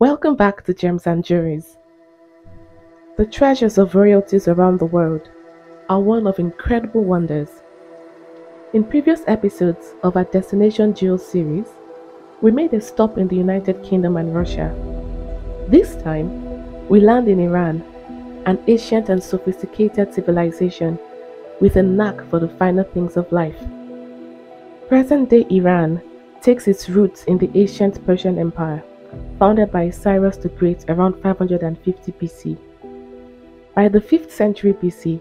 Welcome back to Gems and Jewelries. The treasures of royalties around the world are one of incredible wonders. In previous episodes of our Destination Jewels series, we made a stop in the United Kingdom and Russia. This time, we land in Iran, an ancient and sophisticated civilization with a knack for the finer things of life. Present-day Iran takes its roots in the ancient Persian Empire, founded by Cyrus the Great around 550 BC. By the 5th century BC,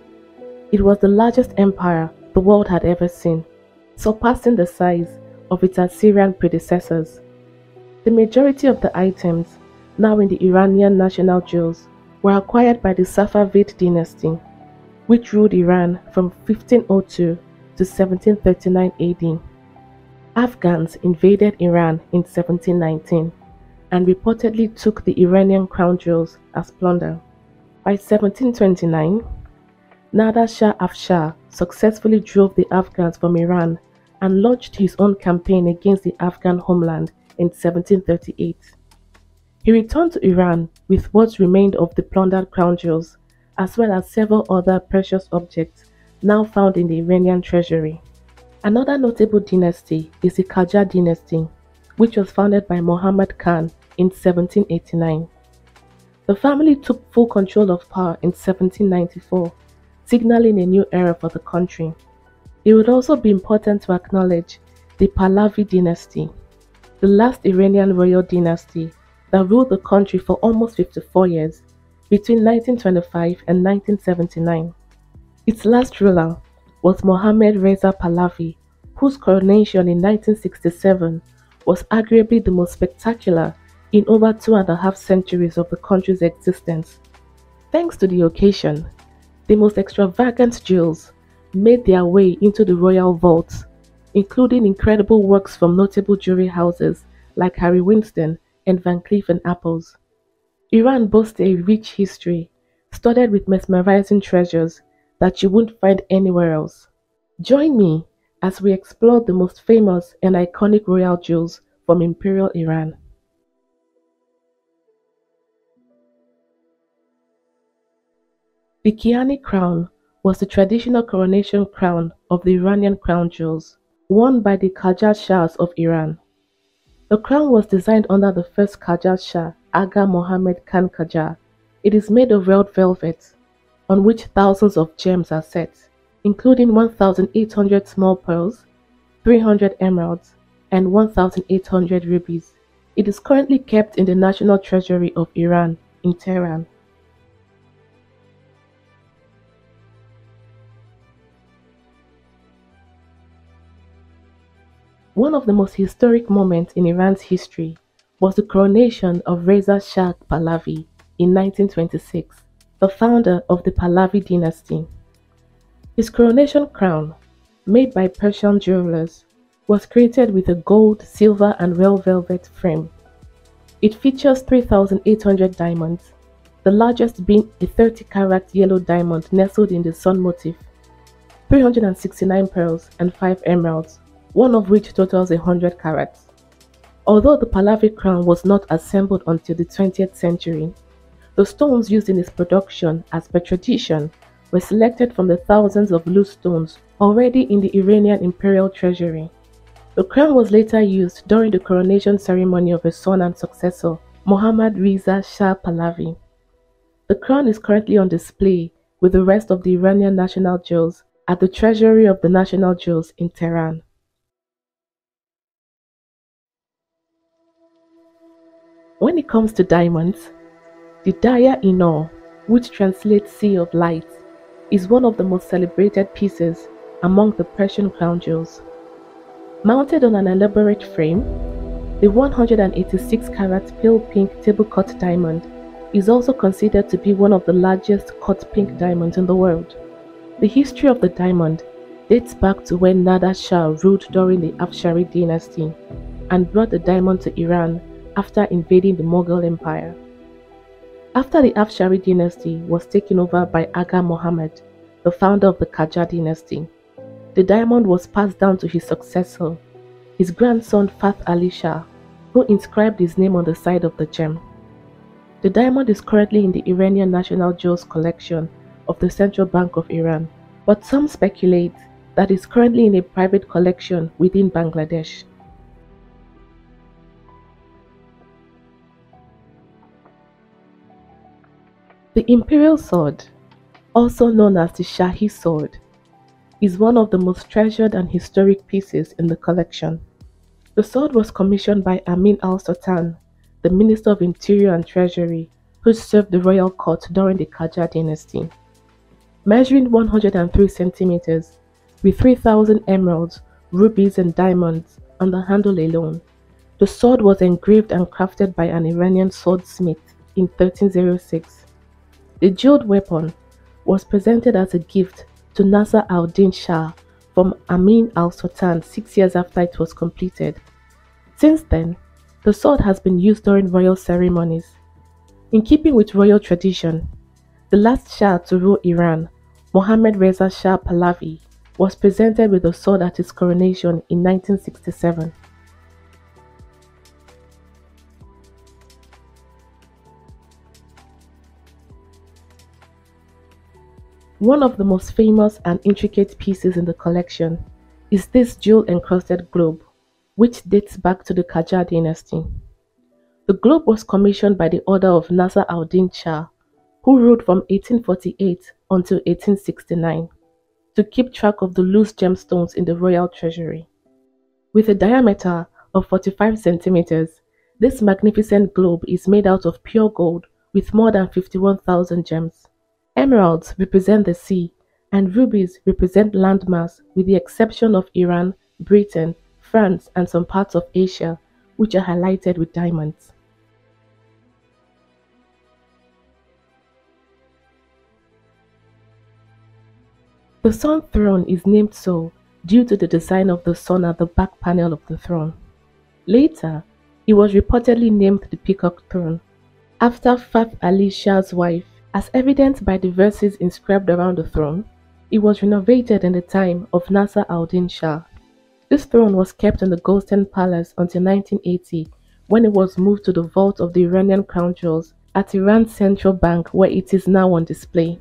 it was the largest empire the world had ever seen, surpassing the size of its Assyrian predecessors. The majority of the items, now in the Iranian National Jewels, were acquired by the Safavid dynasty, which ruled Iran from 1502 to 1739 AD. Afghans invaded Iran in 1719 and reportedly took the Iranian crown jewels as plunder. By 1729, Nader Shah Afshar successfully drove the Afghans from Iran and launched his own campaign against the Afghan homeland in 1738. He returned to Iran with what remained of the plundered crown jewels, as well as several other precious objects now found in the Iranian treasury. Another notable dynasty is the Qajar dynasty, which was founded by Muhammad Khan in 1789. The family took full control of power in 1794, signaling a new era for the country. It would also be important to acknowledge the Pahlavi dynasty, the last Iranian royal dynasty that ruled the country for almost 54 years, between 1925 and 1979. Its last ruler was Mohammad Reza Pahlavi, whose coronation in 1967 was arguably the most spectacular in over 2.5 centuries of the country's existence. Thanks to the occasion, the most extravagant jewels made their way into the royal vaults, including incredible works from notable jewelry houses like Harry Winston and Van Cleef & Arpels. Iran boasts a rich history, studded with mesmerizing treasures that you won't find anywhere else. Join me as we explore the most famous and iconic royal jewels from Imperial Iran. The Kiani crown was the traditional coronation crown of the Iranian crown jewels, worn by the Qajar Shahs of Iran. The crown was designed under the first Qajar Shah, Aga Mohammad Khan Qajar. It is made of red velvet, on which thousands of gems are set, including 1,800 small pearls, 300 emeralds, and 1,800 rubies. It is currently kept in the National Treasury of Iran in Tehran. One of the most historic moments in Iran's history was the coronation of Reza Shah Pahlavi in 1926, the founder of the Pahlavi dynasty. His coronation crown, made by Persian jewelers, was created with a gold, silver and red velvet frame. It features 3,800 diamonds, the largest being a 30-carat yellow diamond nestled in the sun motif, 369 pearls and 5 emeralds, one of which totals 100 carats. Although the Pahlavi crown was not assembled until the 20th century, the stones used in its production, as per tradition, were selected from the thousands of loose stones already in the Iranian Imperial treasury. The crown was later used during the coronation ceremony of his son and successor, Mohammad Reza Shah Pahlavi. The crown is currently on display with the rest of the Iranian National Jewels at the Treasury of the National Jewels in Tehran. When it comes to diamonds, the Daya-e-Noor, which translates Sea of Light, is one of the most celebrated pieces among the Persian crown jewels. Mounted on an elaborate frame, the 186-carat pale pink table-cut diamond is also considered to be one of the largest cut pink diamonds in the world. The history of the diamond dates back to when Nader Shah ruled during the Afshari dynasty and brought the diamond to Iran after invading the Mughal Empire. After the Afshari dynasty was taken over by Aga Mohammad, the founder of the Qajar dynasty, the diamond was passed down to his successor, his grandson Fath Ali Shah, who inscribed his name on the side of the gem. The diamond is currently in the Iranian National Jewels collection of the Central Bank of Iran, but some speculate that it's currently in a private collection within Bangladesh. The Imperial sword, also known as the Shahi sword, is one of the most treasured and historic pieces in the collection. The sword was commissioned by Amin al-Sultan, the Minister of Interior and Treasury, who served the royal court during the Qajar dynasty. Measuring 103 centimeters, with 3,000 emeralds, rubies and diamonds on the handle alone, the sword was engraved and crafted by an Iranian swordsmith in 1306. The jeweled weapon was presented as a gift to Nasser al-Din Shah from Amin al-Sultan 6 years after it was completed. Since then, the sword has been used during royal ceremonies. In keeping with royal tradition, the last Shah to rule Iran, Mohammad Reza Shah Pahlavi, was presented with the sword at his coronation in 1967. One of the most famous and intricate pieces in the collection is this jewel-encrusted globe, which dates back to the Qajar dynasty. The globe was commissioned by the order of Nasser al-Din Shah, who ruled from 1848 until 1869, to keep track of the loose gemstones in the royal treasury. With a diameter of 45 centimeters, this magnificent globe is made out of pure gold with more than 51,000 gems. Emeralds represent the sea, and rubies represent landmass with the exception of Iran, Britain, France, and some parts of Asia, which are highlighted with diamonds. The Sun Throne is named so due to the design of the sun at the back panel of the throne. Later, it was reportedly named the Peacock Throne, after Fath Ali Shah's wife. As evidenced by the verses inscribed around the throne, it was renovated in the time of Nasser al-Din Shah. This throne was kept in the Golden Palace until 1980, when it was moved to the vault of the Iranian Crown Jewels at Iran's Central Bank, where it is now on display.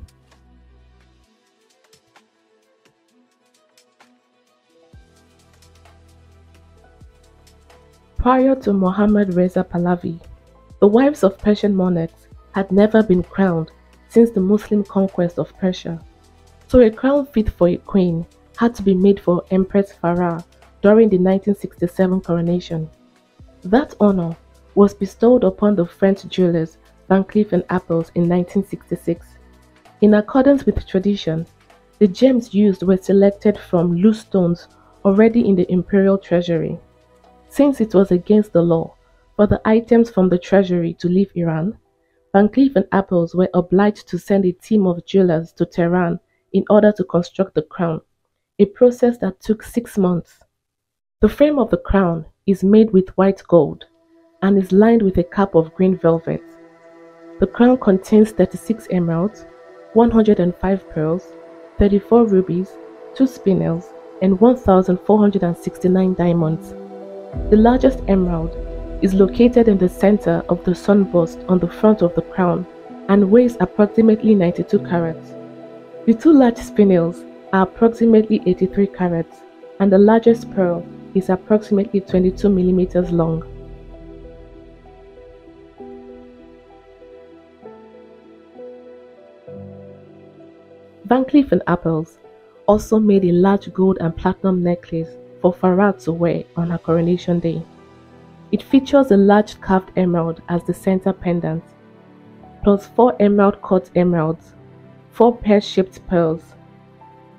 Prior to Mohammad Reza Pahlavi, the wives of Persian monarchs had never been crowned since the Muslim conquest of Persia, so a crown fit for a queen had to be made for Empress Farah during the 1967 coronation. That honor was bestowed upon the French jewelers Van Cleef & Arpels in 1966. In accordance with tradition, the gems used were selected from loose stones already in the imperial treasury. Since it was against the law for the items from the treasury to leave Iran, Van Cleef & Arpels were obliged to send a team of jewelers to Tehran in order to construct the crown, a process that took 6 months. The frame of the crown is made with white gold and is lined with a cap of green velvet. The crown contains 36 emeralds, 105 pearls, 34 rubies, 2 spinels, and 1,469 diamonds. The largest emerald is located in the center of the sun bust on the front of the crown and weighs approximately 92 carats. The two large spinels are approximately 83 carats, and the largest pearl is approximately 22 millimeters long. Van Cleef & Arpels also made a large gold and platinum necklace for Farah to wear on her coronation day. It features a large carved emerald as the center pendant, plus 4 emerald-cut emeralds, 4 pear-shaped pearls,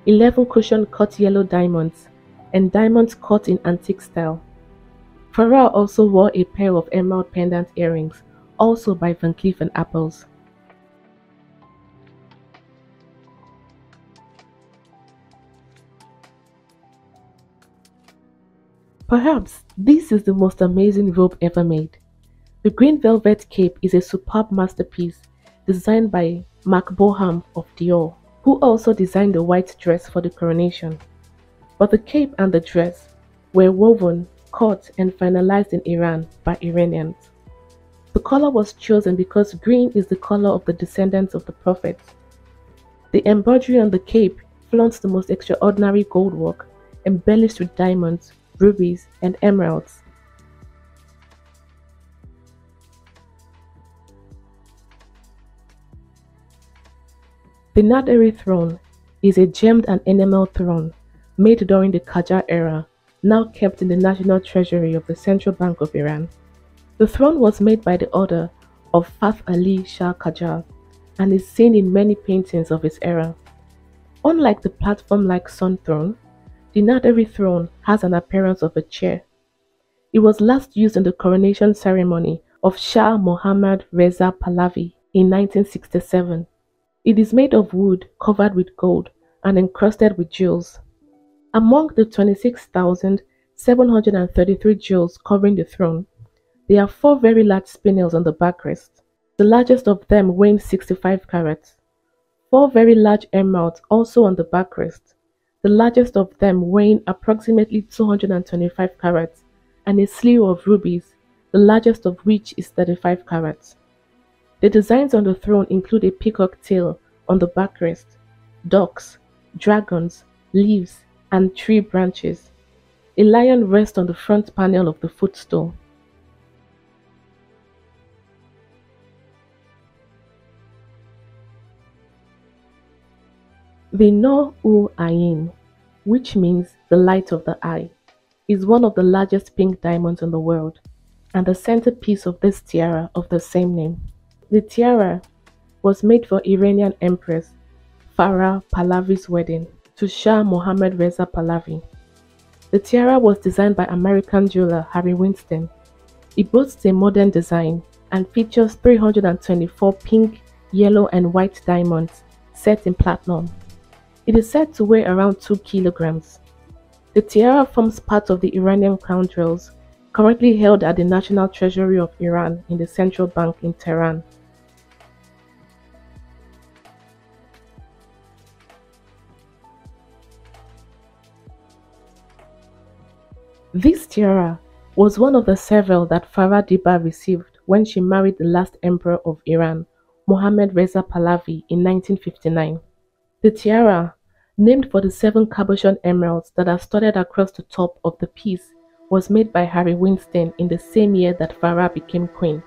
11 cushion-cut yellow diamonds, and diamonds cut in antique style. Farah also wore a pair of emerald pendant earrings, also by Van Cleef & Arpels. Perhaps this is the most amazing robe ever made. The green velvet cape is a superb masterpiece designed by Marc Boham of Dior, who also designed the white dress for the coronation. But the cape and the dress were woven, cut, and finalized in Iran by Iranians. The color was chosen because green is the color of the descendants of the prophets. The embroidery on the cape flaunts the most extraordinary gold work, embellished with diamonds, rubies, and emeralds. The Naderi throne is a gemmed and enamel throne made during the Qajar era, now kept in the national treasury of the Central Bank of Iran. The throne was made by the order of Fath Ali Shah Qajar and is seen in many paintings of his era. Unlike the platform-like sun throne, the Naderi throne has an appearance of a chair. It was last used in the coronation ceremony of Shah Mohammad Reza Pahlavi in 1967. It is made of wood covered with gold and encrusted with jewels. Among the 26,733 jewels covering the throne, there are 4 very large spinels on the backrest, the largest of them weighing 65 carats. 4 very large emeralds also on the backrest, the largest of them weighing approximately 225 carats, and a slew of rubies, the largest of which is 35 carats. The designs on the throne include a peacock tail on the backrest, ducks, dragons, leaves, and tree branches. A lion rests on the front panel of the footstool. The Nur-ul-Ayn, which means the light of the eye, is one of the largest pink diamonds in the world and the centerpiece of this tiara of the same name. The tiara was made for Iranian Empress Farah Pahlavi's wedding to Shah Mohammad Reza Pahlavi. The tiara was designed by American jeweler Harry Winston. It boasts a modern design and features 324 pink, yellow, and white diamonds set in platinum. It is said to weigh around 2 kilograms. The tiara forms part of the Iranian crown jewels, currently held at the National Treasury of Iran in the Central Bank in Tehran. This tiara was one of the several that Farah Diba received when she married the last emperor of Iran, Mohammad Reza Pahlavi, in 1959. The tiara, named for the 7 cabochon emeralds that are studded across the top of the piece, was made by Harry Winston in the same year that Farah became queen.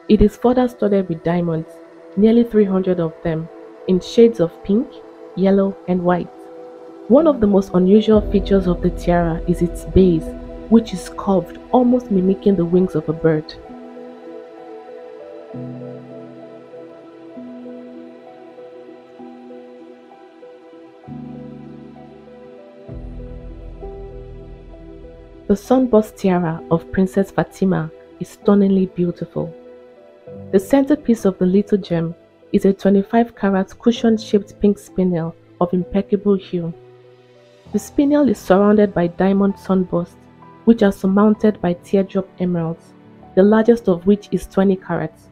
It is further studded with diamonds, nearly 300 of them, in shades of pink, yellow, and white. One of the most unusual features of the tiara is its base, which is curved, almost mimicking the wings of a bird. The sunburst tiara of Princess Fatima is stunningly beautiful. The centerpiece of the little gem is a 25-carat cushion-shaped pink spinel of impeccable hue. The spinel is surrounded by diamond sunbursts, which are surmounted by teardrop emeralds, the largest of which is 20 carats.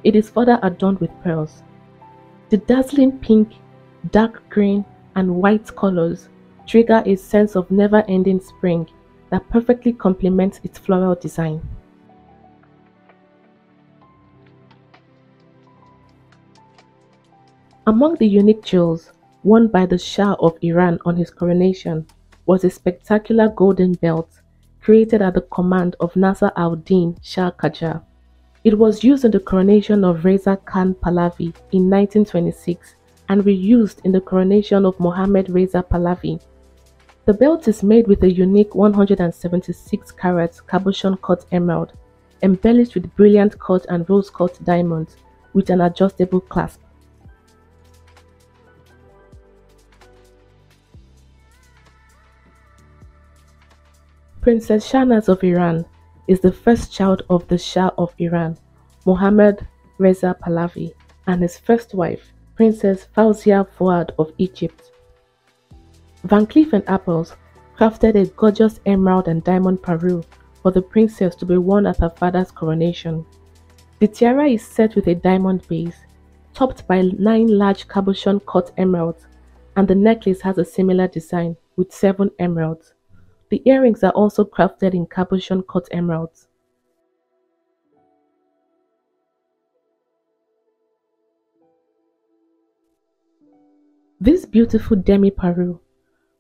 It is further adorned with pearls. The dazzling pink, dark green, and white colors trigger a sense of never-ending spring that perfectly complements its floral design. Among the unique jewels worn by the Shah of Iran on his coronation was a spectacular golden belt created at the command of Nasser al-Din Shah Qajar. It was used in the coronation of Reza Khan Pahlavi in 1926 and reused in the coronation of Mohammad Reza Pahlavi. The belt is made with a unique 176-carat cabochon-cut emerald, embellished with brilliant cut and rose-cut diamonds with an adjustable clasp. Princess Shahnaz of Iran is the first child of the Shah of Iran, Mohammad Reza Pahlavi, and his first wife, Princess Fawzia Fuad of Egypt. Van Cleef & Arpels crafted a gorgeous emerald and diamond parure for the princess to be worn at her father's coronation. The tiara is set with a diamond base, topped by 9 large cabochon-cut emeralds, and the necklace has a similar design with 7 emeralds. The earrings are also crafted in cabochon-cut emeralds. This beautiful demi-parure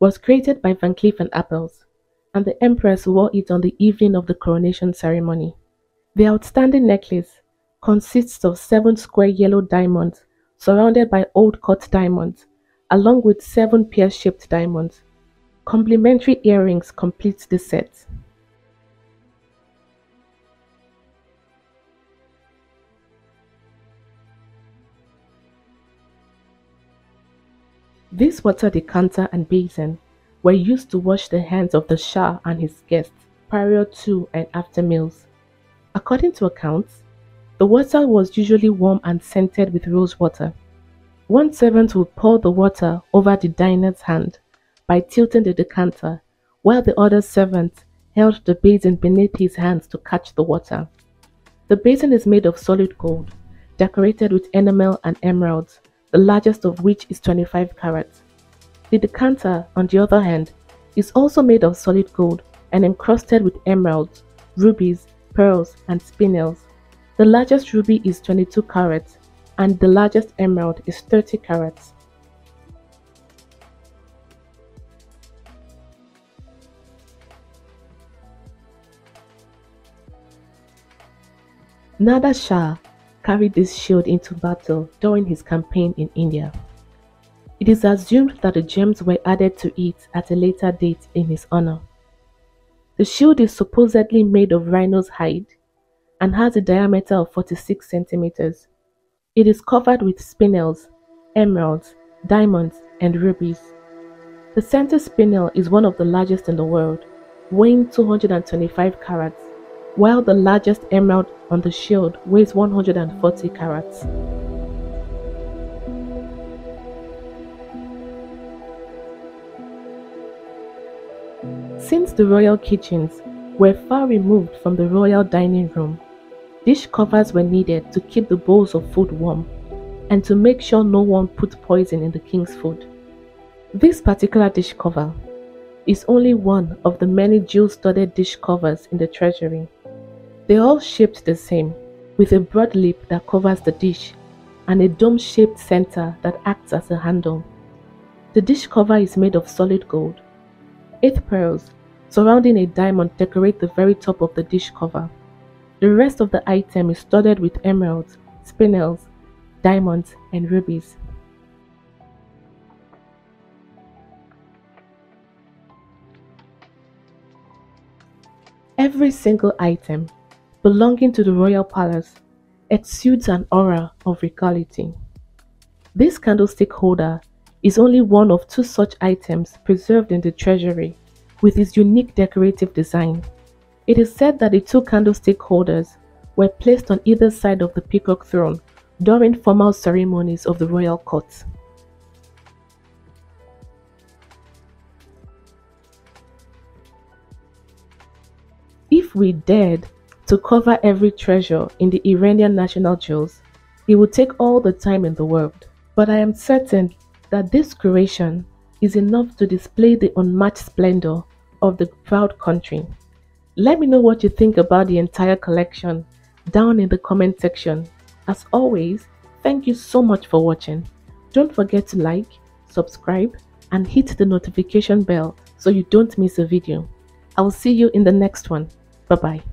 was created by Van Cleef and Arpels, and the Empress wore it on the evening of the coronation ceremony. The outstanding necklace consists of 7 square yellow diamonds surrounded by old cut diamonds, along with 7 pear-shaped diamonds. Complementary earrings complete the set. This water decanter and basin were used to wash the hands of the Shah and his guests prior to and after meals. According to accounts, the water was usually warm and scented with rose water. One servant would pour the water over the diner's hand by tilting the decanter, while the other servant held the basin beneath his hands to catch the water. The basin is made of solid gold, decorated with enamel and emeralds, the largest of which is 25 carats. The decanter, on the other hand, is also made of solid gold and encrusted with emeralds, rubies, pearls, and spinels. The largest ruby is 22 carats, and the largest emerald is 30 carats. Nader Shah carried this shield into battle during his campaign in India. It is assumed that the gems were added to it at a later date in his honor. The shield is supposedly made of rhino's hide and has a diameter of 46 centimeters. It is covered with spinels, emeralds, diamonds, and rubies. The center spinel is one of the largest in the world, weighing 225 carats, while the largest emerald on the shield weighs 140 carats. Since the royal kitchens were far removed from the royal dining room, dish covers were needed to keep the bowls of food warm and to make sure no one put poison in the king's food. This particular dish cover is only one of the many jewel-studded dish covers in the treasury. They're all shaped the same, with a broad lip that covers the dish and a dome-shaped center that acts as a handle. The dish cover is made of solid gold. 8 pearls surrounding a diamond decorate the very top of the dish cover. The rest of the item is studded with emeralds, spinels, diamonds, and rubies. Every single item belonging to the royal palace exudes an aura of regality. This candlestick holder is only one of 2 such items preserved in the treasury with its unique decorative design. It is said that the 2 candlestick holders were placed on either side of the peacock throne during formal ceremonies of the royal court. If we dared to cover every treasure in the Iranian National Jewels, it would take all the time in the world. But I am certain that this curation is enough to display the unmatched splendor of the proud country. Let me know what you think about the entire collection down in the comment section. As always, thank you so much for watching. Don't forget to like, subscribe, and hit the notification bell so you don't miss a video. I will see you in the next one. Bye bye.